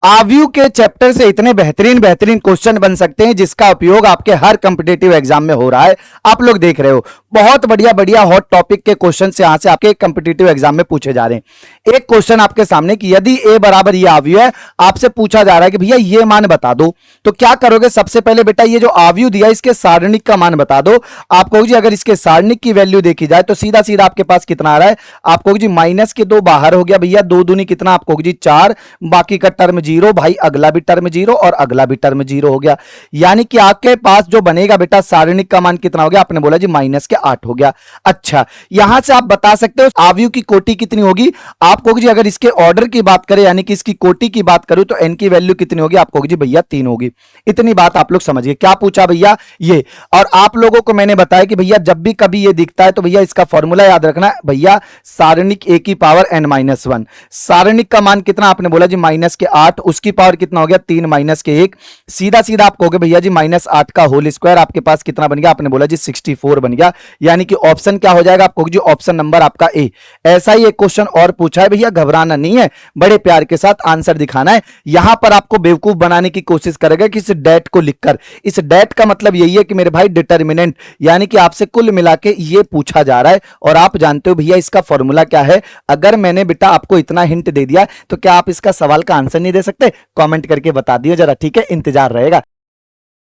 आव्यू के चैप्टर से इतने बेहतरीन बेहतरीन क्वेश्चन बन सकते हैं जिसका उपयोग आपके हर कॉम्पिटिटिव एग्जाम में हो रहा है। आप लोग देख रहे हो, बहुत बढ़िया बढ़िया हॉट टॉपिक के क्वेश्चन से यहां से आपके कॉम्पिटिटिव एग्जाम में पूछे जा रहे हैं। एक क्वेश्चन आपके सामने कि यदि ए बराबर ये आव्यू है, आपसे पूछा जा रहा है कि भैया ये मान बता दो, तो क्या करोगे? सबसे पहले बेटा ये जो आव्यू दिया इसके सारणिक का मान बता दो। आप कहोगे जी अगर इसके सारणिक की वैल्यू देखी जाए तो सीधा सीधा आपके पास कितना आ रहा है? आप कहोगे जी माइनस के 2 बाहर हो गया भैया, 2 दूनी कितना? आप कहोगे जी 4, बाकी का टर्म 0, भाई अगला भी टर्म 0 और अगला भी टर्म 0 हो गया। यानी कि आपके पास जो बनेगा बेटा सारणिक का मान कितना हो गया? आपने बोला जी माइनस के 8 हो गया। अच्छा, यहां से आप बता सकते हो आव्यू की कोटि कितनी होगी। आप कहोगे जी अगर इसके ऑर्डर की बात करें यानी कि इसकी कोटि की बात करूं तो एन की वैल्यू कितनी होगी? आप कहोगे जी भैया 3 होगी। इतनी बात आप लोग समझिए। क्या पूछा भैया? ये। और आप लोगों को मैंने बताया कि भैया जब भी कभी ये दिखता है तो भैया इसका फॉर्मूला याद रखना भैया, सारणिक a की पावर n-1। सारणिक का मान कितना? आपने बोला जी माइनस के 8, उसकी पावर कितना हो गया? 3 माइनस के 1। सीधा सीधा आप कहोगे भैया जी माइनस 8 का होल स्क्वायर, आपके पास कितना बन गया? आपने बोला जी 64 बन गया। यानी कि ऑप्शन क्या हो जाएगा? आप कहोगे जी ऑप्शन नंबर आपका ए। ऐसा ही एक क्वेश्चन और पूछा है भैया, घबराना नहीं है, बड़े प्यार के साथ आंसर दिखाना है। यहां पर आपको बेवकूफ बनाने की कोशिश करेगा कि इस डेट को लिखकर, इस डेट का मतलब यही है कि मेरे भाई डिटर्मिनेंट, यानी कि आपसे कुल मिला के ये पूछा जा रहा है। और आप जानते हो भैया इसका फॉर्मूला क्या है। अगर मैंने बेटा आपको इतना हिंट दे दिया तो क्या आप इसका सवाल का आंसर नहीं दे सकते? कमेंट करके बता दियो जरा, ठीक है? इंतजार रहेगा।